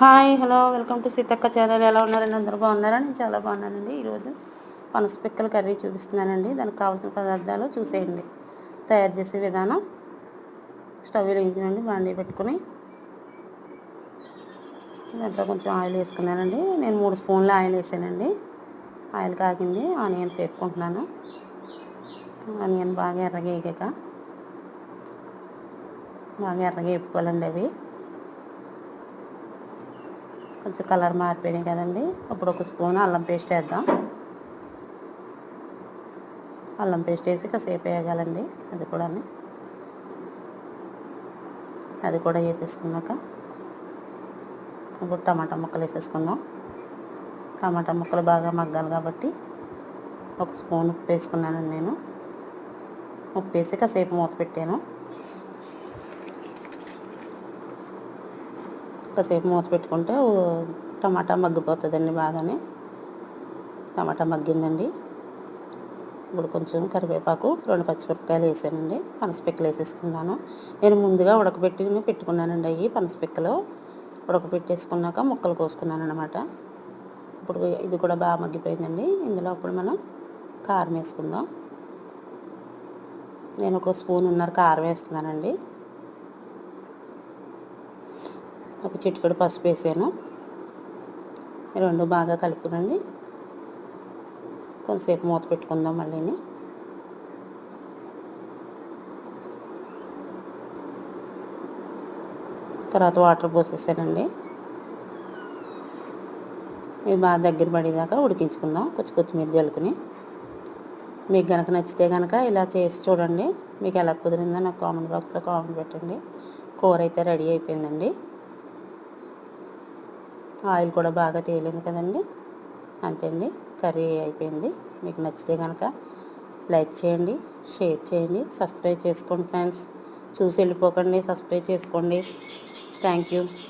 Hi hello welcome to Seethakka channel. ఎలా ఉన్నారండి? అందరూ బాగున్నారా? నేను చాలా బాగున్నానండి. ఈరోజు పనస పిక్కల కర్రీ చూపిస్తున్నానండి. దానికి కావాల్సిన పదార్థాలు చూసేయండి. తయారు చేసే విధానం: స్టవ్ వెలిగించండి, బాండీ పెట్టుకుని దాంట్లో కొంచెం ఆయిల్ వేసుకున్నానండి. నేను 3 స్పూన్ల ఆయిల్ వేసానండి. ఆయిల్ కాగింది. ఆనియన్స్ వేపుకుంటున్నాను. ఆనియన్ బాగా ఎర్రగా వేపుకోవాలండి. అవి కొంచెం కలర్ మారిపోయినాయి కదండి. ఇప్పుడు 1 స్పూన్ అల్లం పేస్ట్ వేద్దాం. అల్లం పేస్ట్ వేసి కాసేపు వేగాలండి. అది కూడా వేపేసుకున్నాక ఇప్పుడు టమాటా ముక్కలు వేసేసుకుందాం. టమాటా ముక్కలు బాగా మగ్గాలి కాబట్టి 1 స్పూన్ ఉప్పు వేసుకున్నానండి. నేను ఉప్పు వేసి కాసేపు మూత పెట్టాను. కాసేపు మూత పెట్టుకుంటే టమాటా మగ్గిపోతుందండి. బాగానే టమాటా మగ్గిందండి. ఇప్పుడు కొంచెం కరివేపాకు, 2 పచ్చిమిరపకాయలు వేసానండి. పనసపిక్కలు వేసేసుకున్నాను. నేను ముందుగా పెట్టుకున్నానండి. అవి పనసపిక్కలు ఉడకబెట్టేసుకున్నాక ముక్కలు కోసుకున్నాను అనమాట. ఇప్పుడు ఇది కూడా బాగా మగ్గిపోయిందండి. ఇందులో ఇప్పుడు మనం కారం వేసుకుందాం. నేను 1 స్పూన్ కారం వేస్తున్నానండి. 1 చిటికెడు పసుపు వేసాను. 2 బాగా కలుపుకునండి. కొంతసేపు మూత పెట్టుకుందాం. మళ్ళీ తర్వాత వాటర్ పోసేసానండి. ఇది బాగా దగ్గర పడేదాకా ఉడికించుకుందాం. కొంచెం కొత్తిమీర జల్లుకుని. మీకు కనుక నచ్చితే కనుక ఇలా చేసి చూడండి. మీకు ఎలా కుదిరిందో నాకు కామెంట్ బాక్స్లో కామెంట్ పెట్టండి. కూర అయితే రెడీ అయిపోయిందండి. ఆయిల్ కూడా బాగా తేలింది కదండి. అంతే అండి, కర్రీ అయిపోయింది. మీకు నచ్చితే కనుక లైక్ చేయండి, షేర్ చేయండి, సబ్స్క్రైబ్ చేసుకోండి ఫ్రెండ్స్. చూసి వెళ్ళిపోకండి, సబ్స్క్రైబ్ చేసుకోండి. Thank you.